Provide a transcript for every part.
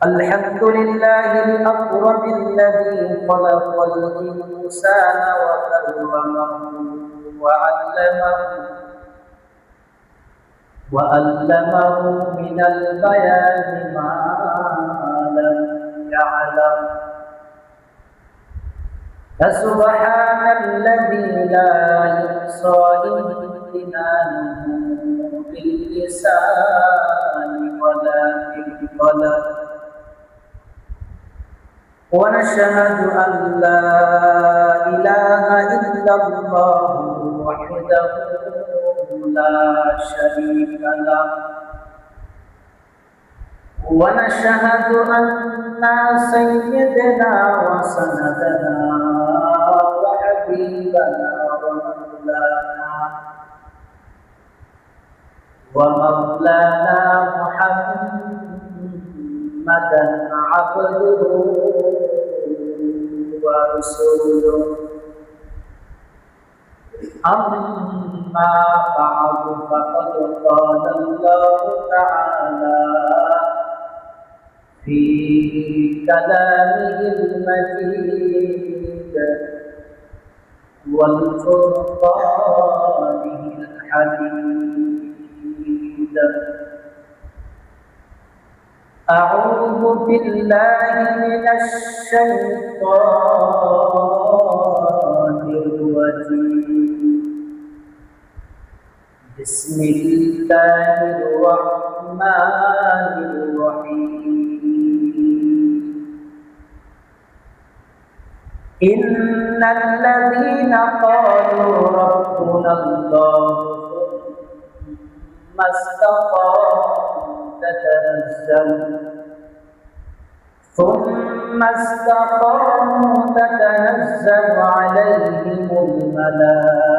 الحمد لله الأكرم الذي خلق الإنسان وكرمه وعلمه من البيان ما لم يعلم. فسبحان الذي لا يحصى امتنانه باللسان ولا بالقلم. ونشهد أن لا إله إلا الله وحده لا شريك له. ونشهد أن سيدنا وسندنا وحبيبنا ومولانا محمدا عبده ورسوله. أما بعد فقد قال الله تعالى في كلامه المجيد والفرقانه الحميد. أعوذ بالله من الشيطان الرجيم. بسم الله الرحمن الرحيم. إن الذين قالوا ربنا الله ثم استقاموا تتنزل عليهم الملائكة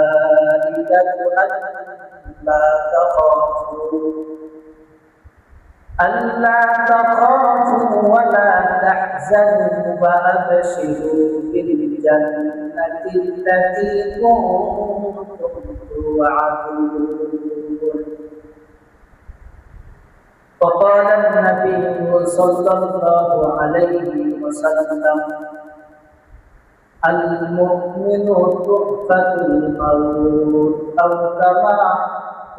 ألا تخافوا ولا تحزنوا وأبشروا بالجنة التي كنتم توعدون. وقال النبي صلى الله عليه وسلم: المؤمن تحفة الموت، أو كما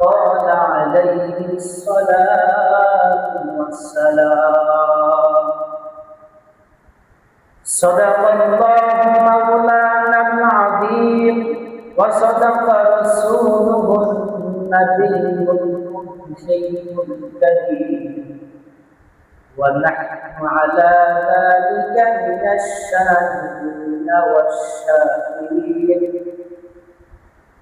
قال عليه الصلاة والسلام. صدق الله مولانا العظيم وصدق رسوله النبي الكريم، ونحن على ذلك من الشاهدين والشاكرين،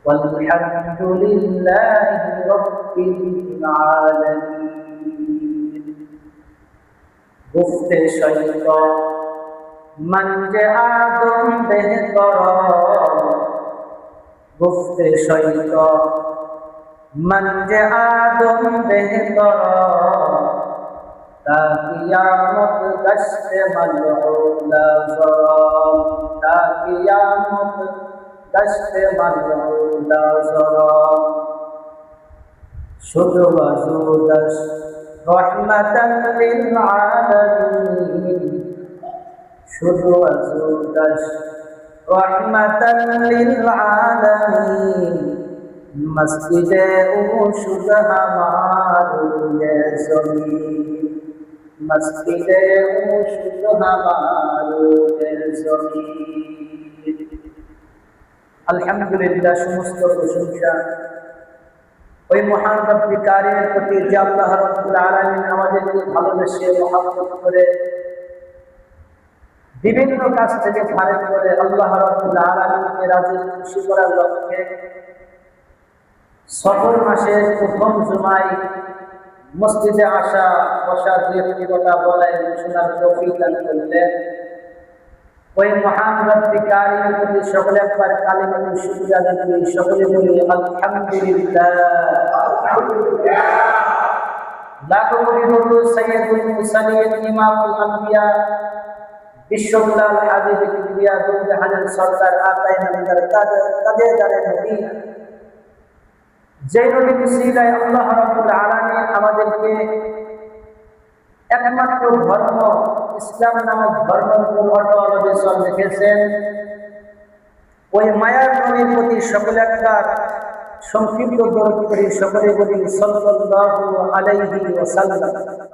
والحمد لله رب العالمين. گفت شیطان منج آدم بهتر، گفت شیطان منج آدم بهتر، تا قیامت گشت ملعون زرا، تا قیامت گشت ملعون زرا. شد وزودش رحمتا للعالمین، شد وزودش رحمتا للعالمین. مسجد او شد ہمارے زمین، مسجد او شد ہمارے زمین. আলহামদুলিল্লাহ, সমস্ত প্রশংসা ওই মহান রব্বুল কারীমের প্রতি যে আল্লাহ রাব্বুল আলামিন আমাদেরকে ভালোবেসে মহব্বত করে বিভিন্ন কাজ থেকে ফারেক করে আল্লাহ রাব্বুল আলামিনকে রাজি খুশি করার লক্ষ্যে সফর মাসের প্রথম জুমায় মসজিদে আসা বসা দুই কথা বলায় শোনার তৌফিক দান করলেন। ওই মহান রব্বুল কারীমের প্রতি সকলে একবার কালিমাতুল শুকরিয়া আদায় করি। সকলে বলি আলহামদুলিল্লাহ। লাখো কোটি দরুদ সাইয়্যিদুল মুরসালিন ইমামুল আম্বিয়া বিশ্বমুলাল হাবিব কিবরিয়া দুজাহানের সরদার আতায়ে নবীর কাদের নবী, যে নবীর উসিলায় আল্লাহ রাব্বুল আলামিন আমাদেরকে একমাত্র ধর্ম ইসলাম নামক ধর্মের উপর অটল অবিচল রেখেছেন। ওই মায়ার নবীর প্রতি সকলে একবার সংক্ষিপ্ত দরুদ করি, সকলে বলি সাল্লাল্লাহু আলাইহি ওয়াসাল্লাম।